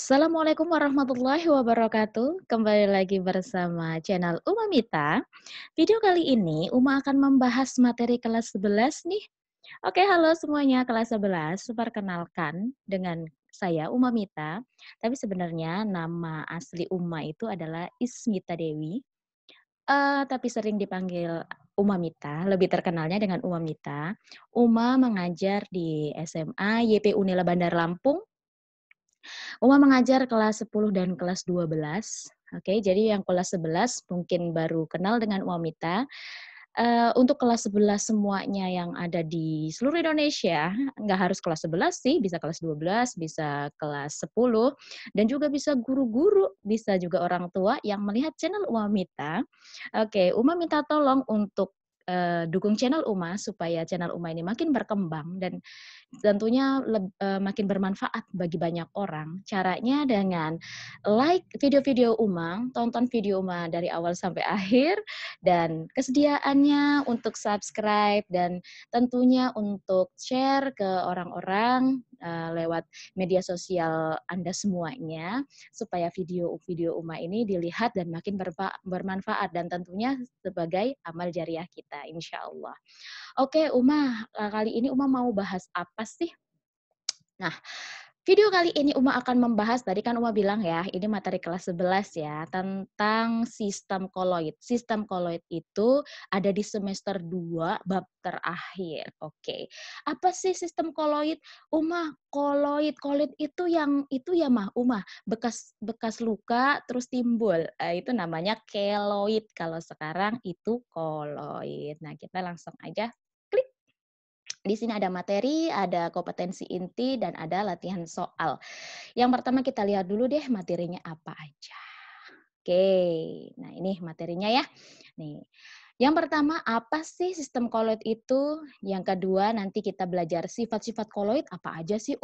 Assalamualaikum warahmatullahi wabarakatuh. Kembali lagi bersama channel Uma Mita. Video kali ini Uma akan membahas materi kelas 11 nih. Oke, halo semuanya kelas 11. Perkenalkan dengan saya Uma Mita. Tapi sebenarnya nama asli Uma itu adalah Ismita Dewi. Tapi sering dipanggil Uma Mita, lebih terkenalnya dengan Uma Mita. Uma mengajar di SMA YP Unila Bandar Lampung. Uma mengajar kelas 10 dan kelas 12. Oke, jadi yang kelas 11 mungkin baru kenal dengan Umamita. Untuk kelas 11 semuanya yang ada di seluruh Indonesia, nggak harus kelas 11 sih, bisa kelas 12, bisa kelas 10, dan juga bisa guru-guru, bisa juga orang tua yang melihat channel Umamita. Oke, Uma minta tolong untuk, dukung channel Uma supaya channel Uma ini makin berkembang dan tentunya makin bermanfaat bagi banyak orang. Caranya dengan like video-video Uma, tonton video Uma dari awal sampai akhir, dan kesediaannya untuk subscribe dan tentunya untuk share ke orang-orang, lewat media sosial Anda semuanya, supaya video-video Uma ini dilihat dan makin bermanfaat dan tentunya sebagai amal jariah kita, insya Allah. Oke, Uma, kali ini Uma mau bahas apa sih? Nah, video kali ini Uma akan membahas, tadi kan Uma bilang ya, ini materi kelas 11 ya, tentang sistem koloid. Sistem koloid itu ada di semester 2 bab terakhir. Oke. Apa sih sistem koloid? Uma, koloid itu ya mah, Uma, bekas bekas luka terus timbul. Itu namanya keloid. Kalau sekarang itu koloid. Nah, kita langsung aja klik. Di sini ada materi, ada kompetensi inti, dan ada latihan soal. Yang pertama kita lihat dulu deh materinya apa aja. Oke, nah ini materinya ya. Nih, yang pertama apa sih sistem koloid itu? Yang kedua nanti kita belajar sifat-sifat koloid apa aja sih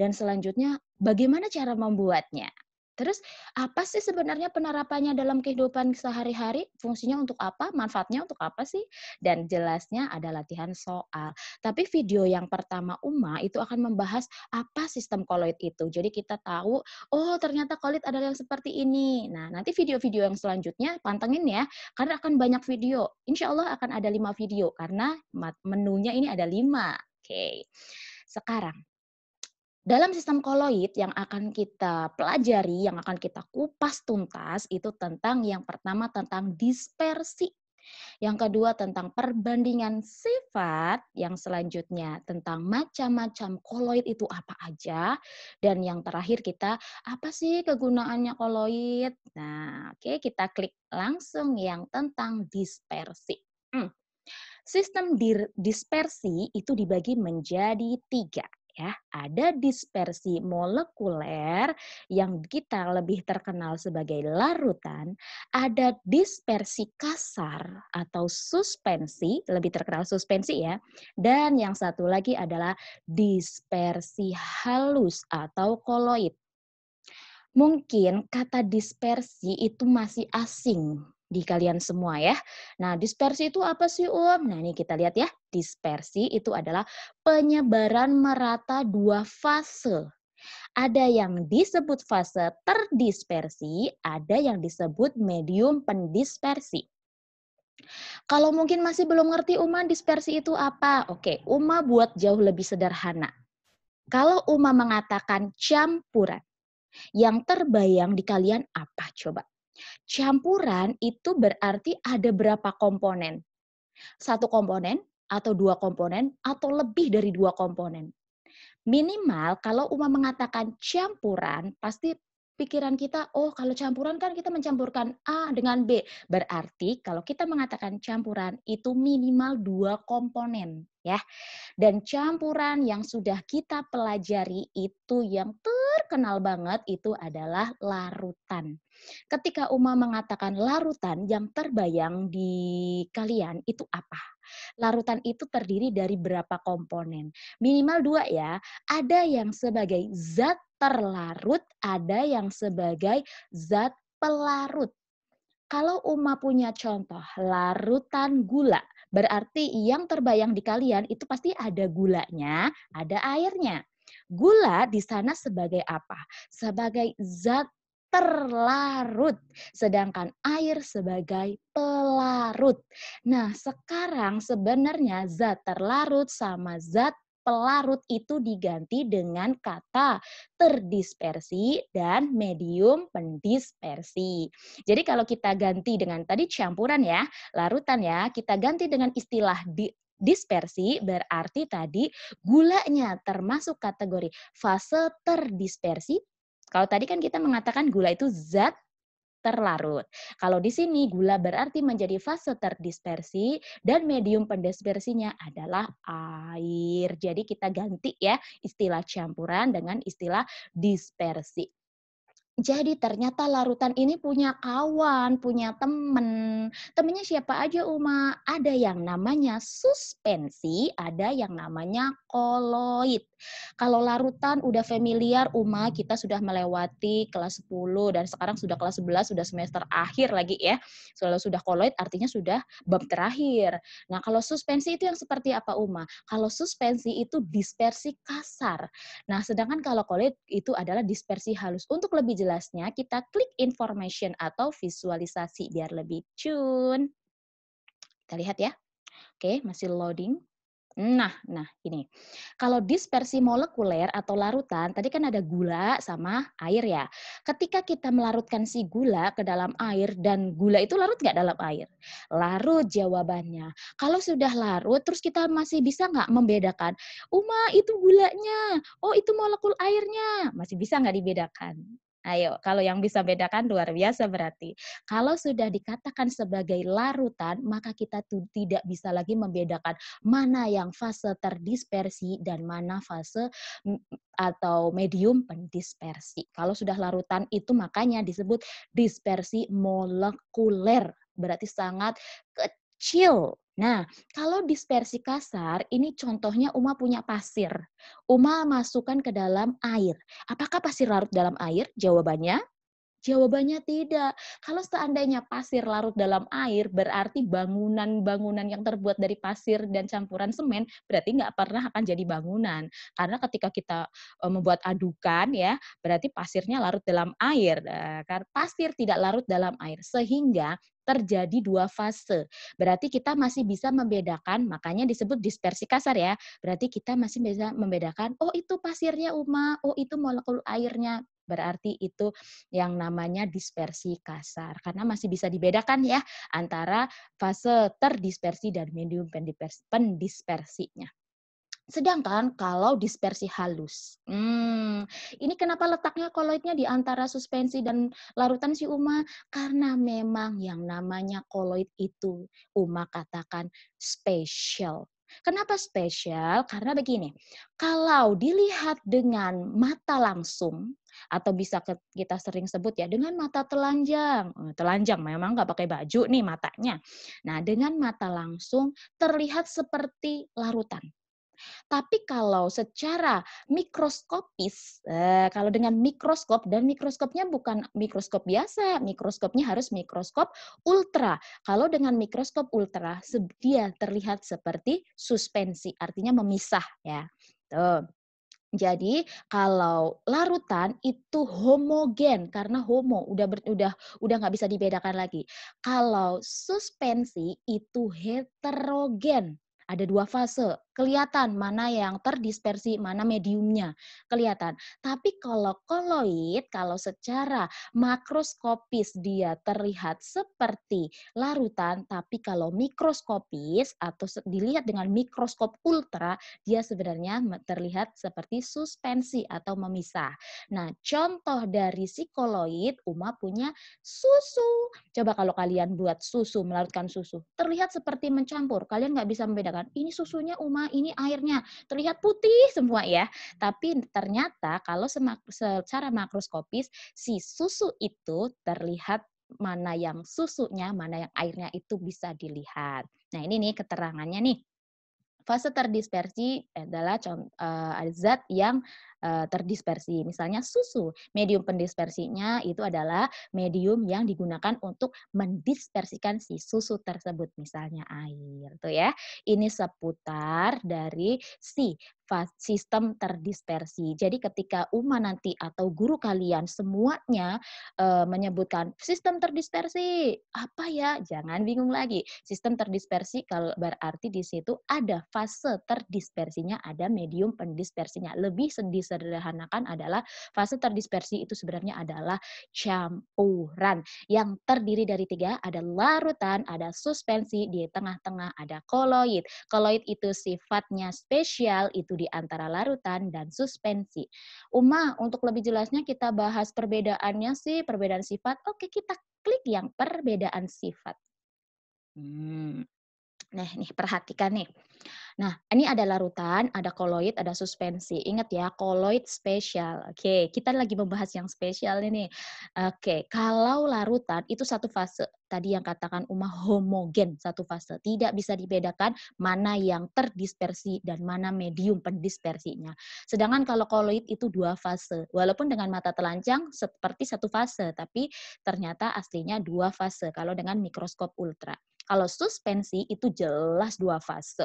Dan selanjutnya bagaimana cara membuatnya? Terus apa sih sebenarnya penerapannya dalam kehidupan sehari-hari? Fungsinya untuk apa? Manfaatnya untuk apa sih? Dan jelasnya ada latihan soal. Tapi video yang pertama Uma itu akan membahas apa sistem koloid itu. Jadi kita tahu, oh ternyata koloid adalah yang seperti ini. Nah, nanti video-video yang selanjutnya pantengin ya, karena akan banyak video. Insya Allah akan ada 5 video, karena menunya ini ada 5. Oke, sekarang dalam sistem koloid yang akan kita pelajari, yang akan kita kupas tuntas, itu tentang yang pertama tentang dispersi. Yang kedua tentang perbandingan sifat, yang selanjutnya tentang macam-macam koloid itu apa aja, dan yang terakhir kita apa sih kegunaannya koloid. Nah, oke kita klik langsung yang tentang dispersi. Sistem dispersi itu dibagi menjadi 3 ya. Ada dispersi molekuler yang kita lebih terkenal sebagai larutan, ada dispersi kasar atau suspensi, lebih terkenal suspensi ya. Dan yang satu lagi adalah dispersi halus atau koloid. Mungkin kata dispersi itu masih asing di kalian semua ya. Nah, dispersi itu apa sih, Nah, ini kita lihat ya. Dispersi itu adalah penyebaran merata 2 fase. Ada yang disebut fase terdispersi, ada yang disebut medium pendispersi. Kalau mungkin masih belum ngerti dispersi itu apa? Oke, buat jauh lebih sederhana. Kalau mengatakan campuran, yang terbayang di kalian apa coba? Campuran itu berarti ada berapa komponen? Satu komponen, atau 2 komponen, atau lebih dari 2 komponen. Minimal kalau mengatakan campuran, pasti pikiran kita, oh kalau campuran kan kita mencampurkan A dengan B. Berarti kalau kita mengatakan campuran itu minimal 2 komponen ya. Dan campuran yang sudah kita pelajari itu yang terkenal banget itu adalah larutan. Ketika mengatakan larutan, yang terbayang di kalian itu apa? Larutan itu terdiri dari berapa komponen? Minimal 2 ya. Ada yang sebagai zat terlarut, ada yang sebagai zat pelarut. Kalau punya contoh larutan gula, berarti yang terbayang di kalian itu pasti ada gulanya, ada airnya. Gula di sana sebagai apa? Sebagai zat terlarut, sedangkan air sebagai pelarut. Nah, sekarang sebenarnya zat terlarut sama zat pelarut itu diganti dengan kata terdispersi dan medium pendispersi. Jadi kalau kita ganti dengan tadi campuran ya, larutan ya, kita ganti dengan istilah dispersi berarti tadi gulanya termasuk kategori fase terdispersi. Kalau tadi kan kita mengatakan gula itu zat terlarut. Kalau di sini gula berarti menjadi fase terdispersi dan medium pendispersinya adalah air. Jadi kita ganti ya istilah campuran dengan istilah dispersi. Jadi ternyata larutan ini punya kawan, punya temen. Temennya siapa aja Uma? Ada yang namanya suspensi, ada yang namanya koloid. Kalau larutan udah familiar Uma, kita sudah melewati kelas 10 dan sekarang sudah kelas 11, sudah semester akhir lagi ya. Kalau sudah koloid artinya sudah bab terakhir. Nah kalau suspensi itu yang seperti apa Uma? Kalau suspensi itu dispersi kasar. Nah, sedangkan kalau koloid itu adalah dispersi halus. Untuk lebih jelasnya, kita klik information atau visualisasi biar lebih cun. Kita lihat ya. Oke, masih loading. Nah ini. Kalau dispersi molekuler atau larutan, tadi kan ada gula sama air ya. Ketika kita melarutkan si gula ke dalam air dan gula itu larut nggak dalam air? Larut jawabannya. Kalau sudah larut, terus kita masih bisa nggak membedakan? Uma itu gulanya, oh itu molekul airnya. Masih bisa nggak dibedakan? Ayo, kalau yang bisa bedakan luar biasa berarti. Kalau sudah dikatakan sebagai larutan, maka kita tuh tidak bisa lagi membedakan mana yang fase terdispersi dan mana fase atau medium pendispersi. Kalau sudah larutan itu makanya disebut dispersi molekuler, berarti sangat kecil. Nah, kalau dispersi kasar, ini contohnya Uma punya pasir. Uma masukkan ke dalam air. Apakah pasir larut dalam air? Jawabannya tidak. Kalau seandainya pasir larut dalam air, berarti bangunan-bangunan yang terbuat dari pasir dan campuran semen, berarti nggak pernah akan jadi bangunan. Karena ketika kita membuat adukan ya, berarti pasirnya larut dalam air. Karena pasir tidak larut dalam air, sehingga terjadi dua fase. Berarti kita masih bisa membedakan, makanya disebut dispersi kasar ya. Berarti kita masih bisa membedakan, oh itu pasirnya Uma, oh itu molekul airnya. Berarti itu yang namanya dispersi kasar. Karena masih bisa dibedakan ya antara fase terdispersi dan medium pendispersinya. Sedangkan kalau dispersi halus, ini kenapa letaknya koloidnya di antara suspensi dan larutan si Uma? Karena memang yang namanya koloid itu Uma katakan spesial. Kenapa spesial? Karena begini, kalau dilihat dengan mata langsung, atau bisa kita sering sebut ya dengan mata telanjang. Telanjang memang nggak pakai baju nih matanya. Nah dengan mata langsung terlihat seperti larutan. Tapi kalau secara mikroskopis, kalau dengan mikroskop dan mikroskopnya bukan mikroskop biasa, mikroskopnya harus mikroskop ultra. Kalau dengan mikroskop ultra, dia terlihat seperti suspensi, artinya memisah ya. Tuh. Jadi kalau larutan itu homogen karena homo udah nggak bisa dibedakan lagi. Kalau suspensi itu heterogen. Ada dua fase, kelihatan mana yang terdispersi, mana mediumnya, kelihatan. Tapi kalau koloid, kalau secara makroskopis dia terlihat seperti larutan, tapi kalau mikroskopis atau dilihat dengan mikroskop ultra, dia sebenarnya terlihat seperti suspensi atau memisah. Nah, contoh dari sikoloid, Uma punya susu. Coba kalau kalian buat susu, melarutkan susu, terlihat seperti mencampur. Kalian nggak bisa membedakan, ini susunya Uma, ini airnya. Terlihat putih semua ya. Tapi ternyata kalau secara makroskopis, si susu itu terlihat mana yang susunya, mana yang airnya itu bisa dilihat. Nah ini nih keterangannya nih. Fase terdispersi adalah zat yang terdispersi. Misalnya susu, medium pendispersinya itu adalah medium yang digunakan untuk mendispersikan si susu tersebut, misalnya air. Tuh ya. Ini seputar dari si sistem terdispersi. Jadi ketika Uma nanti atau guru kalian semuanya menyebutkan sistem terdispersi, apa ya? Jangan bingung lagi. Sistem terdispersi kalau berarti di situ ada fase terdispersinya, ada medium pendispersinya. Lebih disederhanakan adalah fase terdispersi itu sebenarnya adalah campuran yang terdiri dari tiga, ada larutan, ada suspensi, di tengah-tengah ada koloid. Koloid itu sifatnya spesial, itu di antara larutan dan suspensi. Uma, untuk lebih jelasnya kita bahas perbedaannya sih, perbedaan sifat. Oke, kita klik yang perbedaan sifat. Nah, nih perhatikan nih. Nah, ini ada larutan, ada koloid, ada suspensi. Ingat ya, koloid spesial. Oke, kita lagi membahas yang spesial ini. Oke, kalau larutan itu satu fase. Tadi yang katakan Uma homogen, satu fase. Tidak bisa dibedakan mana yang terdispersi dan mana medium pendispersinya. Sedangkan kalau koloid itu dua fase. Walaupun dengan mata telanjang seperti satu fase, tapi ternyata aslinya dua fase kalau dengan mikroskop ultra. Kalau suspensi itu jelas dua fase.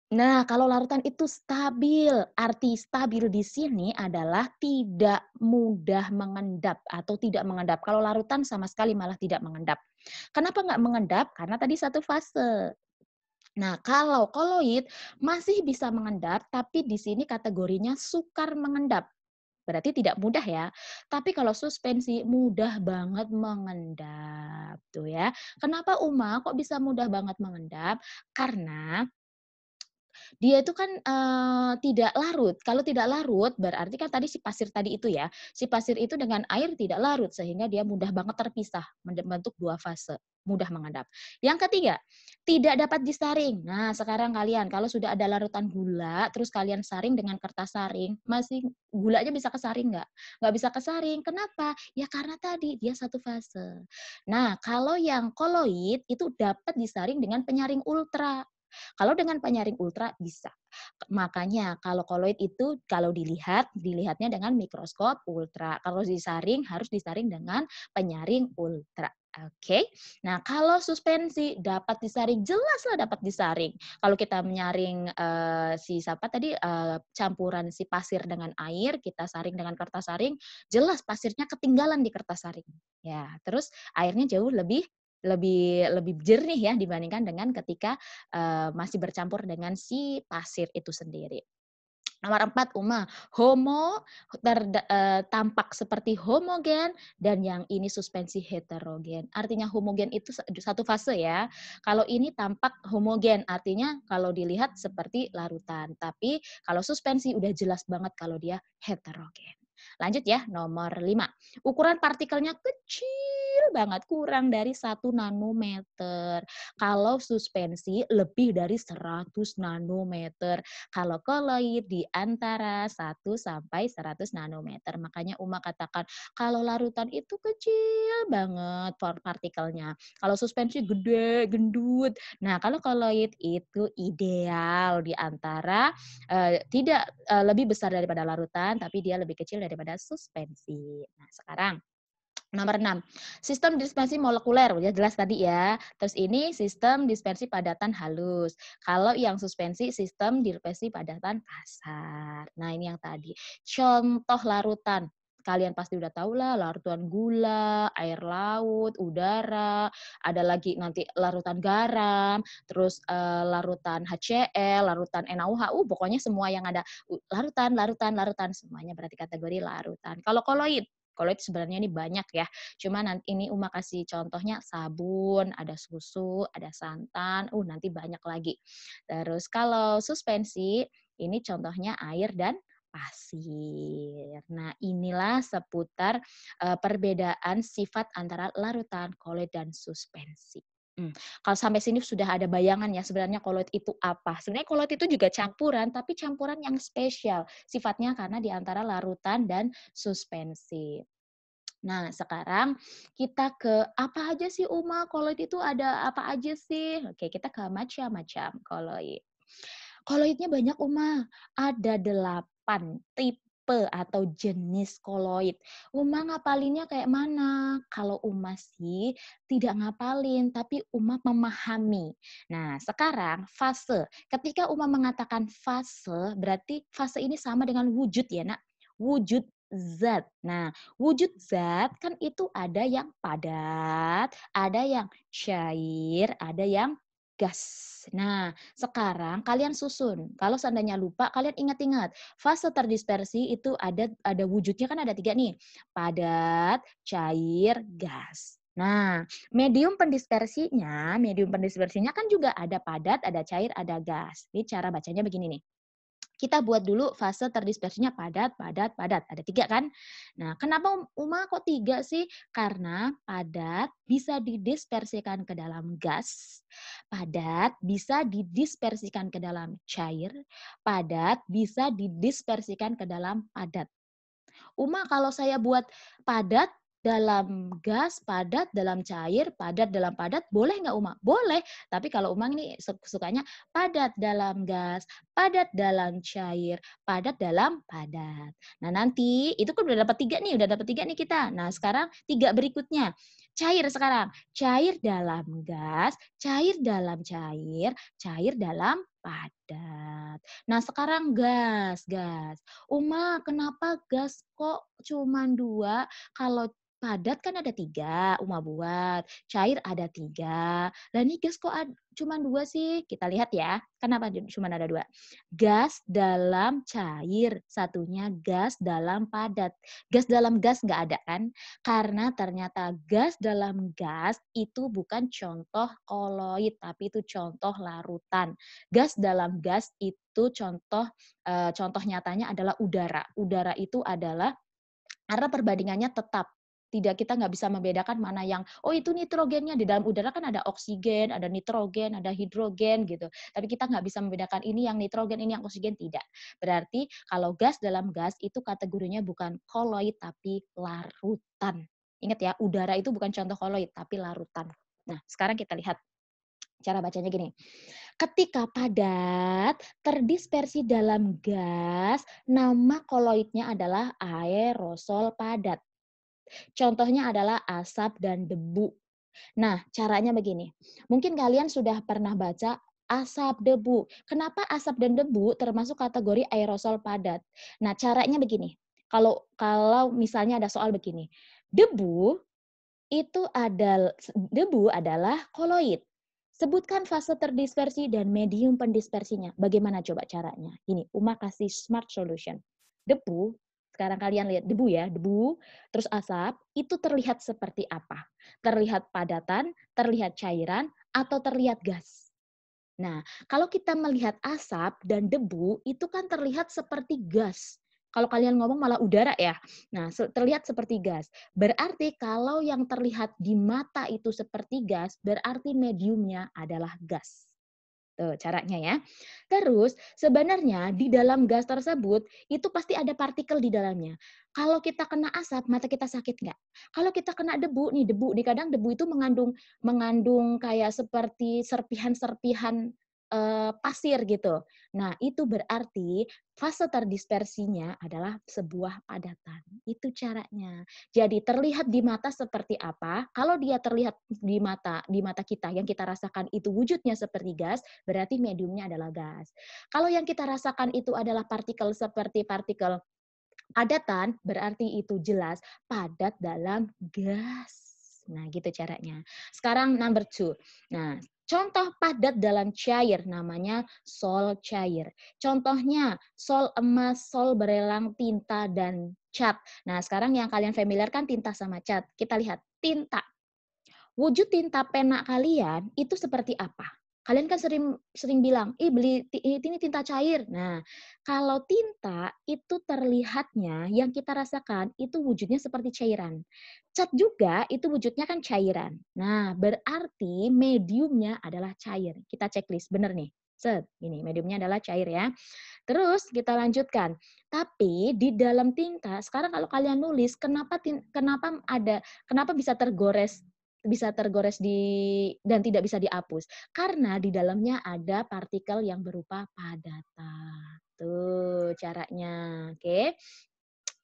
Nah, kalau larutan itu stabil. Arti stabil di sini adalah tidak mudah mengendap atau tidak mengendap. Kalau larutan sama sekali malah tidak mengendap. Kenapa nggak mengendap? Karena tadi satu fase. Nah, kalau koloid masih bisa mengendap, tapi di sini kategorinya sukar mengendap. Berarti tidak mudah ya. Tapi kalau suspensi mudah banget mengendap tuh ya. Kenapa Uma kok bisa mudah banget mengendap? Karena dia itu kan, tidak larut. Kalau tidak larut berarti kan tadi si pasir tadi itu ya, si pasir itu dengan air tidak larut sehingga dia mudah banget terpisah, membentuk 2 fase, mudah mengendap. Yang ketiga, tidak dapat disaring. Nah, sekarang kalian kalau sudah ada larutan gula, terus kalian saring dengan kertas saring, masih gulanya bisa kesaring nggak? Nggak bisa kesaring. Kenapa? Ya karena tadi dia satu fase. Nah, kalau yang koloid itu dapat disaring dengan penyaring ultra. Kalau dengan penyaring ultra bisa. Makanya kalau koloid itu kalau dilihatnya dengan mikroskop ultra. Kalau disaring harus disaring dengan penyaring ultra. Oke. Nah, kalau suspensi dapat disaring, jelaslah dapat disaring. Kalau kita menyaring si siapa tadi campuran si pasir dengan air, kita saring dengan kertas saring, jelas pasirnya ketinggalan di kertas saring. Ya, terus airnya jauh lebih lebih lebih jernih ya dibandingkan dengan ketika masih bercampur dengan si pasir itu sendiri. Nomor 4 Uma, tampak seperti homogen dan yang ini suspensi heterogen. Artinya homogen itu satu fase ya. Kalau ini tampak homogen, artinya kalau dilihat seperti larutan. Tapi kalau suspensi udah jelas banget kalau dia heterogen. Lanjut ya, nomor 5. Ukuran partikelnya kecil banget, kurang dari 1 nanometer. Kalau suspensi lebih dari 100 nanometer. Kalau koloid di antara 1 sampai 100 nanometer. Makanya Uma katakan kalau larutan itu kecil banget partikelnya. Kalau suspensi gede, gendut. Nah, kalau koloid itu ideal di antara tidak lebih besar daripada larutan, tapi dia lebih kecil daripada suspensi. Nah, sekarang nomor 6, sistem dispersi molekuler, udah jelas tadi ya. Terus ini sistem dispersi padatan halus. Kalau yang suspensi sistem dispersi padatan kasar. Nah, ini yang tadi. Contoh larutan. Kalian pasti udah tahu lah, larutan gula, air laut, udara, ada lagi nanti larutan garam, terus larutan HCl, larutan NaOH, pokoknya semua yang ada larutan, larutan, larutan, semuanya berarti kategori larutan. Kalau koloid, koloid sebenarnya ini banyak ya. Cuma nanti ini Uma kasih contohnya sabun, ada susu, ada santan, nanti banyak lagi. Terus kalau suspensi, ini contohnya air dan pasir. Nah, inilah seputar perbedaan sifat antara larutan, koloid, dan suspensi. Kalau sampai sini sudah ada bayangan ya sebenarnya koloid itu apa. Sebenarnya koloid itu juga campuran, tapi campuran yang spesial sifatnya karena di antara larutan dan suspensi. Nah, sekarang kita ke apa aja sih Uma? Koloid itu ada apa aja sih? Oke, kita ke macam-macam koloid. Koloidnya banyak Uma, ada 8 tipe tipe atau jenis koloid. Uma ngapalinnya kayak mana? Kalau Uma sih tidak ngapalin, tapi Uma memahami. Nah, sekarang fase. Ketika Uma mengatakan fase, berarti fase ini sama dengan wujud ya, Nak. Wujud zat. Nah, wujud zat kan itu ada yang padat, ada yang cair, ada yang gas. Nah, sekarang kalian susun. Kalau seandainya lupa, kalian ingat-ingat. Fase terdispersi itu ada wujudnya kan ada 3 nih. Padat, cair, gas. Nah, medium pendispersinya kan juga ada padat, ada cair, ada gas. Ini cara bacanya begini nih. Kita buat dulu fase terdispersinya padat, padat, padat. Ada 3 kan? Nah, kenapa Uma kok 3 sih? Karena padat bisa didispersikan ke dalam gas, padat bisa didispersikan ke dalam cair, padat bisa didispersikan ke dalam padat. Uma kalau saya buat padat dalam gas, padat dalam cair, padat dalam padat, boleh nggak Uma? Boleh. Tapi kalau Uma ini sukanya padat dalam gas, padat dalam cair, padat dalam padat. Nah nanti itu kan udah dapat tiga nih kita. Nah sekarang 3 berikutnya. Cair sekarang. Cair dalam gas, cair dalam cair, cair dalam padat. Nah sekarang gas. Uma, kenapa gas kok cuman 2? Kalau padat kan ada 3, Uma buat. Cair ada 3. Lah ini gas kok cuman 2 sih? Kita lihat ya. Kenapa cuman ada 2? Gas dalam cair, satunya gas dalam padat. Gas dalam gas nggak ada kan? Karena ternyata gas dalam gas itu bukan contoh koloid, tapi itu contoh larutan. Gas dalam gas itu contoh nyatanya adalah udara. Udara itu adalah karena perbandingannya tetap. Kita nggak bisa membedakan mana yang, oh itu nitrogennya. Di dalam udara kan ada oksigen, ada nitrogen, ada hidrogen gitu. Tapi kita nggak bisa membedakan ini yang nitrogen, ini yang oksigen, tidak. Berarti kalau gas dalam gas itu kategorinya bukan koloid tapi larutan. Ingat ya, udara itu bukan contoh koloid tapi larutan. Nah, sekarang kita lihat cara bacanya gini. Ketika padat terdispersi dalam gas, nama koloidnya adalah aerosol padat. Contohnya adalah asap dan debu. Nah, caranya begini. Mungkin kalian sudah pernah baca asap debu. Kenapa asap dan debu termasuk kategori aerosol padat? Nah, caranya begini. Kalau misalnya ada soal begini. Debu debu adalah koloid. Sebutkan fase terdispersi dan medium pendispersinya. Bagaimana coba caranya? Ini, Uma kasih smart solution. Debu, sekarang kalian lihat debu ya, debu, terus asap, itu terlihat seperti apa? Terlihat padatan, terlihat cairan, atau terlihat gas? Nah, kalau kita melihat asap dan debu, itu kan terlihat seperti gas. Kalau kalian ngomong malah udara ya. Nah, terlihat seperti gas. Berarti kalau yang terlihat di mata itu seperti gas, berarti mediumnya adalah gas. Tuh caranya ya. Terus sebenarnya di dalam gas tersebut itu pasti ada partikel di dalamnya. Kalau kita kena asap, mata kita sakit nggak? Kalau kita kena debu nih kadang debu itu mengandung kayak seperti serpihan-serpihan pasir gitu. Nah, itu berarti fase terdispersinya adalah sebuah padatan. Itu caranya. Jadi terlihat di mata seperti apa? Kalau dia terlihat di mata kita yang kita rasakan itu wujudnya seperti gas, berarti mediumnya adalah gas. Kalau yang kita rasakan itu adalah partikel seperti partikel padatan, berarti itu jelas padat dalam gas. Nah, gitu caranya. Sekarang number 2. Nah, contoh padat dalam cair namanya sol cair. Contohnya sol emas, sol berelang, tinta, dan cat. Nah, sekarang yang kalian familiar kan tinta sama cat. Kita lihat tinta. Wujud tinta pena kalian itu seperti apa? Kalian kan sering bilang, beli ini tinta cair." Nah, kalau tinta itu terlihatnya yang kita rasakan itu wujudnya seperti cairan. Cat juga itu wujudnya kan cairan. Nah, berarti mediumnya adalah cair. Kita checklist, bener nih. Ini mediumnya adalah cair ya. Terus kita lanjutkan. Tapi di dalam tinta, sekarang kalau kalian nulis, kenapa bisa tergores dan tidak bisa dihapus? Karena di dalamnya ada partikel yang berupa padatan. Tuh caranya. Oke.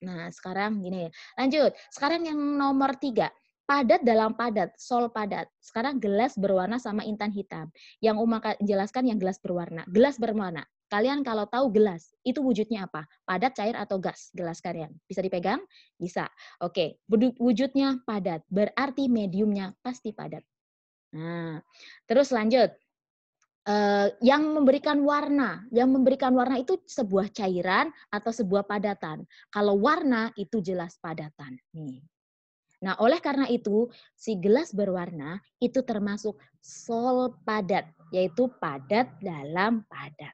Nah, sekarang gini, lanjut. Sekarang yang nomor 3, padat dalam padat, sol padat. Sekarang gelas berwarna sama intan hitam. Yang Uma jelaskan yang gelas berwarna. Gelas berwarna. Kalian kalau tahu gelas, itu wujudnya apa? Padat, cair, atau gas? Gelas kalian. Bisa dipegang? Bisa. Oke, wujudnya padat. Berarti mediumnya pasti padat. Nah, terus lanjut. Yang memberikan warna itu sebuah cairan atau sebuah padatan. Kalau warna itu jelas padatan. Nih. Nah, oleh karena itu, si gelas berwarna itu termasuk sol padat, yaitu padat dalam padat.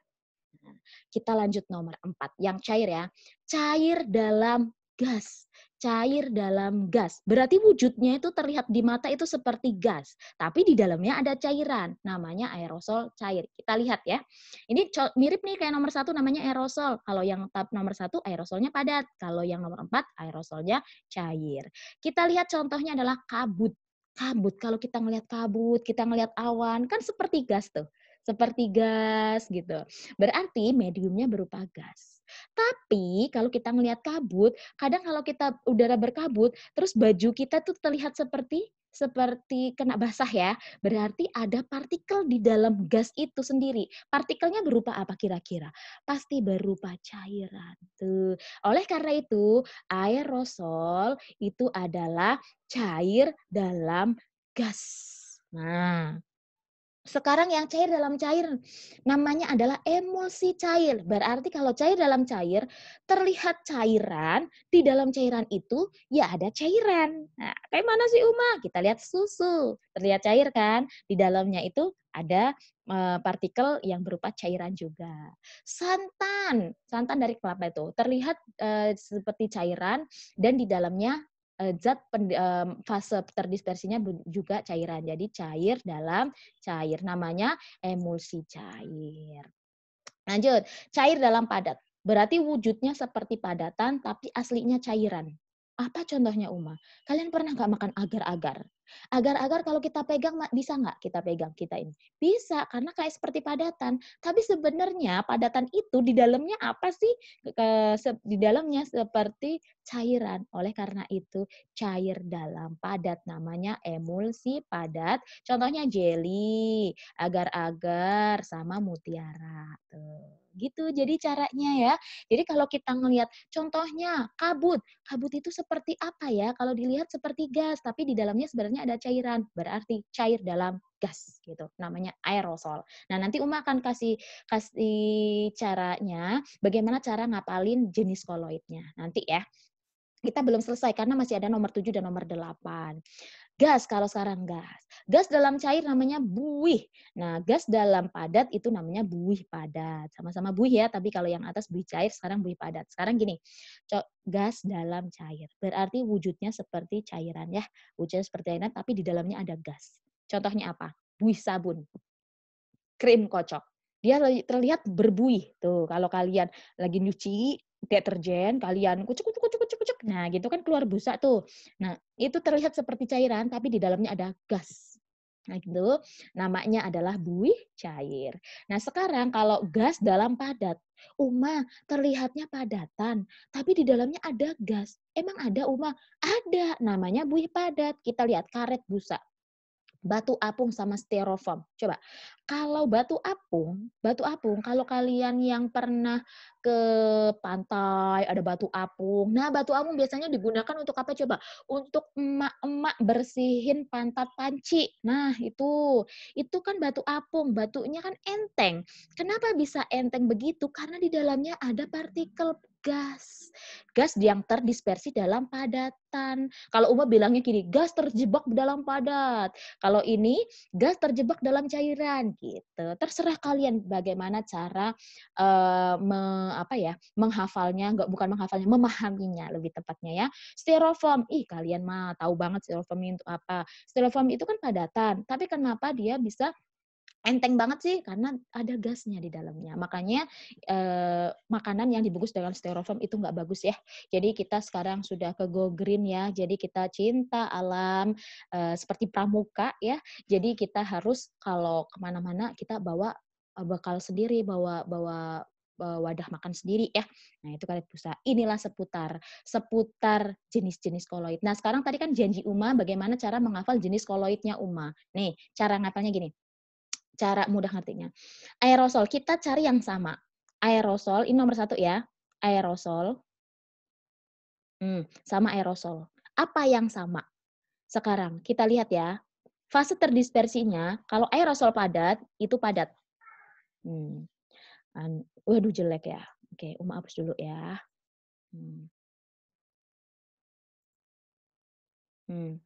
Nah, kita lanjut nomor 4, yang cair ya. Cair dalam gas. Cair dalam gas. Berarti wujudnya itu terlihat di mata itu seperti gas. Tapi di dalamnya ada cairan. Namanya aerosol cair. Kita lihat ya. Ini mirip nih kayak nomor 1 namanya aerosol. Kalau yang nomor 1 aerosolnya padat. Kalau yang nomor 4 aerosolnya cair. Kita lihat contohnya adalah kabut. Kabut, kalau kita ngelihat kabut, kita ngelihat awan, kan seperti gas tuh. Seperti gas gitu. Berarti mediumnya berupa gas. Tapi kalau kita ngelihat kabut, kadang kalau kita udara berkabut, terus baju kita tuh terlihat seperti seperti kena basah ya. Berarti ada partikel di dalam gas itu sendiri. Partikelnya berupa apa kira-kira? Pasti berupa cairan. Tuh. Oleh karena itu, aerosol itu adalah cair dalam gas. Nah, sekarang yang cair dalam cair namanya adalah emulsi cair. Berarti kalau cair dalam cair, terlihat cairan, di dalam cairan itu ya ada cairan. Nah, kayak mana sih Uma? Kita lihat susu. Terlihat cair kan? Di dalamnya itu ada partikel yang berupa cairan juga. Santan, santan dari kelapa itu terlihat seperti cairan dan di dalamnya fase terdispersinya juga cairan. Jadi cair dalam cair, namanya emulsi cair. Lanjut, cair dalam padat. Berarti wujudnya seperti padatan tapi aslinya cairan. Apa contohnya Uma? Kalian pernah nggak makan agar-agar? Agar-agar kalau kita pegang bisa nggak kita pegang kita ini? Bisa karena kayak seperti padatan. Tapi sebenarnya padatan itu di dalamnya apa sih? Di dalamnya seperti cairan. Oleh karena itu cair dalam padat namanya emulsi padat. Contohnya jelly, agar-agar sama mutiara. Tuh. Gitu jadi caranya ya. Jadi kalau kita ngelihat contohnya kabut. Kabut itu seperti apa ya? Kalau dilihat seperti gas, tapi di dalamnya sebenarnya ada cairan. Berarti cair dalam gas gitu. Namanya aerosol. Nah, nanti Uma akan kasih kasih caranya bagaimana cara ngapalin jenis koloidnya. Nanti ya. Kita belum selesai karena masih ada nomor 7 dan nomor 8. Gas, kalau sekarang gas. Gas dalam cair namanya buih. Nah, gas dalam padat itu namanya buih padat. Sama-sama buih ya, tapi kalau yang atas buih cair, sekarang buih padat. Sekarang gini, gas dalam cair. Berarti wujudnya seperti cairan ya. Wujudnya seperti cairan, tapi di dalamnya ada gas. Contohnya apa? Buih sabun, krim kocok. Dia terlihat berbuih. Tuh, kalau kalian lagi nyuci deterjen, kalian kucuk kucuk kucuk kucuk kucuk. Nah, gitu kan keluar busa tuh. Nah, itu terlihat seperti cairan tapi di dalamnya ada gas. Nah, gitu. Namanya adalah buih cair. Nah, sekarang kalau gas dalam padat, Uma terlihatnya padatan, tapi di dalamnya ada gas. Emang ada Uma? Ada, namanya buih padat. Kita lihat karet busa. Batu apung sama styrofoam. Coba, kalau batu apung kalau kalian yang pernah ke pantai ada batu apung. Nah, batu apung biasanya digunakan untuk apa coba? Untuk emak-emak bersihin pantat panci. Nah, itu kan batu apung, batunya kan enteng. Kenapa bisa enteng begitu? Karena di dalamnya ada partikel gas. Gas yang terdispersi dalam padatan. Kalau Uma bilangnya gini, gas terjebak dalam padat. Kalau ini gas terjebak dalam cairan gitu. Terserah kalian bagaimana cara menghafalnya, enggak bukan menghafalnya, memahaminya lebih tepatnya ya. Styrofoam, kalian mah tahu banget styrofoam itu apa. Styrofoam itu kan padatan, tapi kenapa dia bisa enteng banget sih karena ada gasnya di dalamnya. Makanya makanan yang dibungkus dengan styrofoam itu nggak bagus ya. Jadi kita sekarang sudah ke go green ya. Jadi kita cinta alam seperti pramuka ya. Jadi kita harus kalau kemana-mana kita bawa bekal sendiri, bawa bawa wadah makan sendiri ya. Nah, itu kalian bisa. Inilah seputar jenis-jenis koloid. Nah, sekarang tadi kan janji Uma bagaimana cara menghafal jenis koloidnya Uma. Nih, cara ngapalnya gini. Cara mudah ngertinya. Aerosol, kita cari yang sama. Aerosol, ini nomor satu ya. Aerosol, sama aerosol. Apa yang sama? Sekarang kita lihat ya. Fase terdispersinya, kalau aerosol padat, itu padat. Hmm. Waduh jelek ya. Oke, Uma hapus dulu ya. Hmm. Hmm.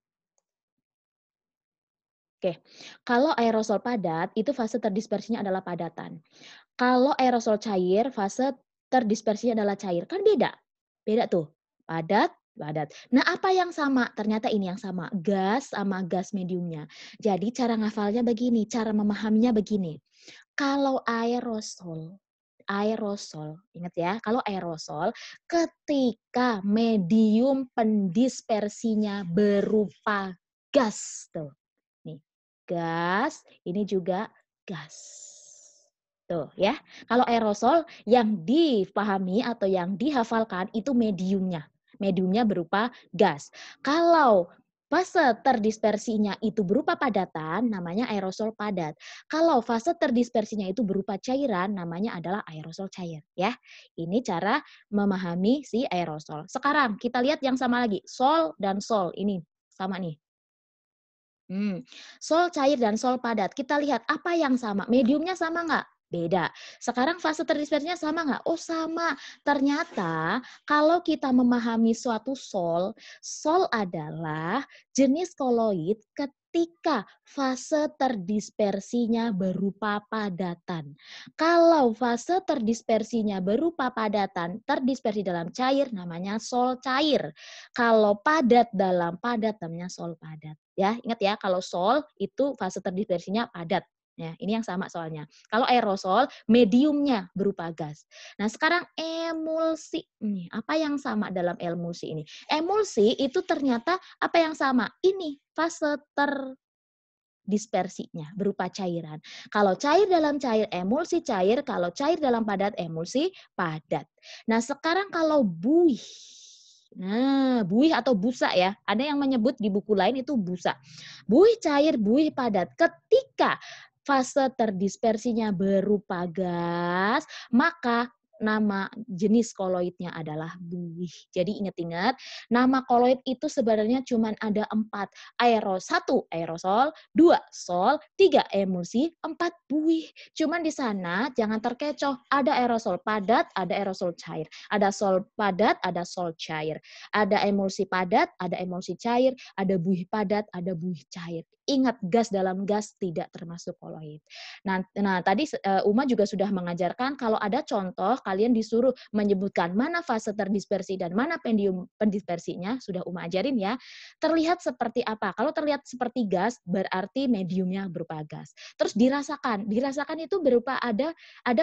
Oke, kalau aerosol padat, itu fase terdispersinya adalah padatan. Kalau aerosol cair, fase terdispersinya adalah cair. Kan beda. Beda tuh. Padat, padat. Nah, apa yang sama? Ternyata ini yang sama. Gas sama gas mediumnya. Jadi cara ngafalnya begini, cara memahaminya begini. Kalau aerosol, ingat ya, kalau aerosol ketika medium pendispersinya berupa gas tuh. Nih, gas, ini juga gas. Tuh ya. Kalau aerosol yang dipahami atau yang dihafalkan itu mediumnya. Mediumnya berupa gas. Kalau fase terdispersinya itu berupa padatan, namanya aerosol padat. Kalau fase terdispersinya itu berupa cairan, namanya adalah aerosol cair. Ya, ini cara memahami si aerosol. Sekarang kita lihat yang sama lagi, sol dan sol. Ini sama nih. Sol cair dan sol padat. Kita lihat apa yang sama. Mediumnya sama nggak? Beda. Sekarang fase terdispersinya sama nggak? Oh sama. Ternyata kalau kita memahami suatu sol, sol adalah jenis koloid ketika fase terdispersinya berupa padatan. Kalau fase terdispersinya berupa padatan, terdispersi dalam cair namanya sol cair. Kalau padat dalam padat namanya sol padat. Ya, ingat ya, kalau sol itu fase terdispersinya padat. Ya, ini yang sama soalnya. Kalau aerosol, mediumnya berupa gas. Nah, sekarang emulsi. Nih, apa yang sama dalam emulsi ini? Emulsi itu ternyata apa yang sama? Ini fase terdispersinya berupa cairan. Kalau cair dalam cair, emulsi cair. Kalau cair dalam padat, emulsi padat. Nah, sekarang kalau buih. Nah, buih atau busa ya. Ada yang menyebut di buku lain itu busa. Buih cair, buih padat. Ketika fase terdispersinya berupa gas, maka nama jenis koloidnya adalah buih. Jadi ingat-ingat, nama koloid itu sebenarnya cuma ada 4. 1 aerosol, 2 sol, 3 emulsi, 4 buih. Cuman di sana jangan terkecoh, ada aerosol padat, ada aerosol cair. Ada sol padat, ada sol cair. Ada emulsi padat, ada emulsi cair, ada buih padat, ada buih cair. Ingat, gas dalam gas tidak termasuk koloid. Nah tadi Uma juga sudah mengajarkan kalau ada contoh, kalian disuruh menyebutkan mana fase terdispersi dan mana pendispersinya, sudah Uma ajarin ya. Terlihat seperti apa? Kalau terlihat seperti gas, berarti mediumnya berupa gas. Terus dirasakan itu berupa ada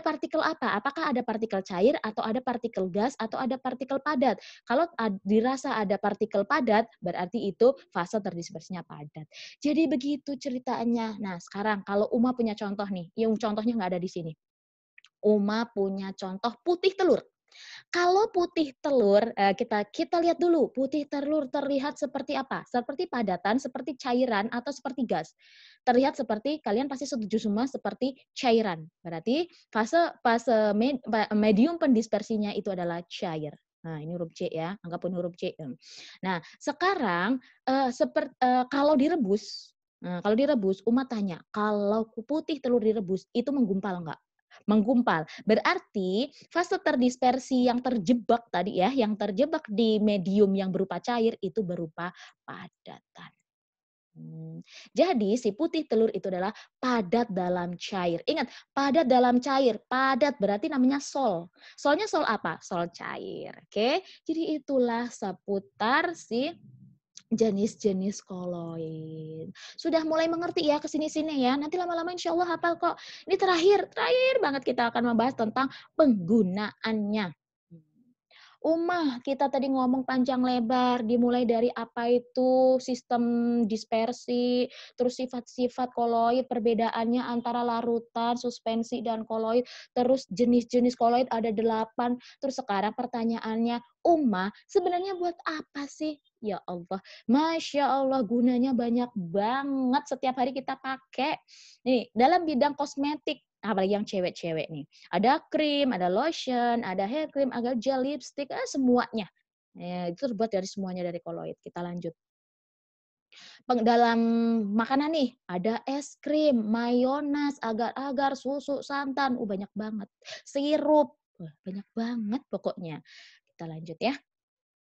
partikel apa? Apakah ada partikel cair atau ada partikel gas atau ada partikel padat? Kalau dirasa ada partikel padat, berarti itu fase terdispersinya padat. Jadi begitu ceritanya. Nah, sekarang kalau Uma punya contoh nih, yang contohnya nggak ada di sini. Uma punya contoh putih telur. Kalau putih telur, kita lihat dulu, putih telur terlihat seperti apa? Seperti padatan, seperti cairan, atau seperti gas? Terlihat seperti, kalian pasti setuju semua, seperti cairan. Berarti fase medium pendispersinya itu adalah cair. Nah, ini huruf C ya, anggap pun huruf C. Nah, sekarang kalau direbus, Uma tanya, kalau putih telur direbus, itu menggumpal nggak? Menggumpal. Berarti fase terdispersi yang terjebak tadi ya, yang terjebak di medium yang berupa cair itu berupa padatan. Jadi si putih telur itu adalah padat dalam cair. Ingat, padat dalam cair. Padat berarti namanya sol. Solnya sol apa? Sol cair. Oke. Jadi itulah seputar si jenis-jenis koloid. Sudah mulai mengerti ya ke sini-sini ya. Nanti lama-lama insya Allah hafal kok. Ini terakhir banget kita akan membahas tentang penggunaannya. Kita tadi ngomong panjang lebar, dimulai dari apa itu sistem dispersi, terus sifat-sifat koloid, perbedaannya antara larutan, suspensi, dan koloid, terus jenis-jenis koloid ada 8. Terus sekarang pertanyaannya, sebenarnya buat apa sih? Ya Allah, Masya Allah, gunanya banyak banget setiap hari kita pakai. Nih, dalam bidang kosmetik, apalagi yang cewek-cewek nih. Ada krim, ada lotion, ada hair cream, ada gel, lipstick, semuanya. Itu terbuat dari semuanya dari koloid. Kita lanjut. Dalam makanan nih, ada es krim, mayones, agar-agar, susu, santan, banyak banget. Sirup, banyak banget pokoknya. Kita lanjut ya.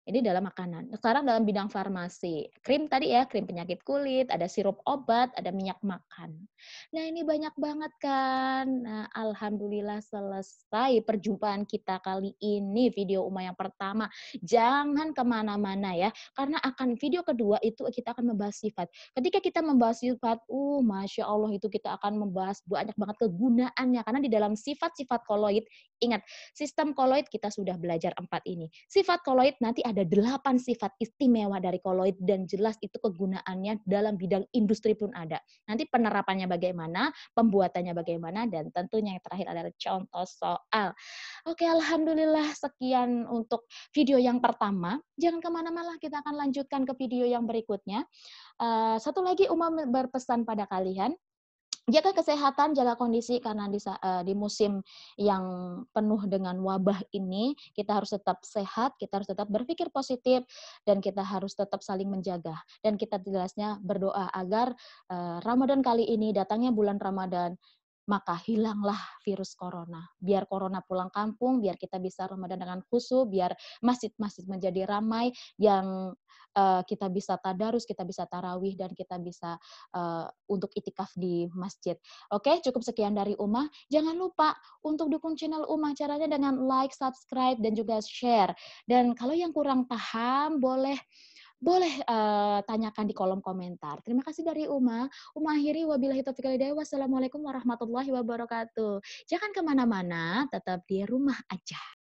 Ini dalam makanan. Sekarang dalam bidang farmasi. Krim tadi ya, krim penyakit kulit, ada sirup obat, ada minyak makan. Nah, ini banyak banget kan. Nah, alhamdulillah selesai perjumpaan kita kali ini, video Uma yang pertama. Jangan kemana-mana ya, karena akan video kedua itu kita akan membahas sifat. Ketika kita membahas sifat, Masya Allah itu kita akan membahas banyak banget kegunaannya. Karena di dalam sifat-sifat koloid, ingat, sistem koloid kita sudah belajar 4 ini. Sifat koloid nanti ada 8 sifat istimewa dari koloid dan jelas itu kegunaannya dalam bidang industri pun ada. Nanti penerapannya bagaimana, pembuatannya bagaimana, dan tentunya yang terakhir adalah contoh soal. Oke, alhamdulillah sekian untuk video yang pertama. Jangan kemana-mana, kita akan lanjutkan ke video yang berikutnya. Satu lagi Uma berpesan pada kalian, jaga kesehatan, jaga kondisi karena di musim yang penuh dengan wabah ini, kita harus tetap sehat, kita harus tetap berpikir positif, dan kita harus tetap saling menjaga. Dan kita jelasnya berdoa agar Ramadan kali ini, datangnya bulan Ramadan, maka hilanglah virus corona. Biar corona pulang kampung, biar kita bisa Ramadan dengan khusyuk, biar masjid-masjid menjadi ramai, yang kita bisa tadarus, kita bisa tarawih, dan kita bisa untuk itikaf di masjid. Oke, cukup sekian dari Uma. Jangan lupa untuk dukung channel Uma, caranya dengan like, subscribe, dan juga share. Dan kalau yang kurang paham, boleh tanyakan di kolom komentar. Terima kasih dari Uma. Uma akhiri, wabillahi taufiq wal hidayah. Wassalamualaikum warahmatullahi wabarakatuh. Jangan kemana-mana, tetap di rumah aja.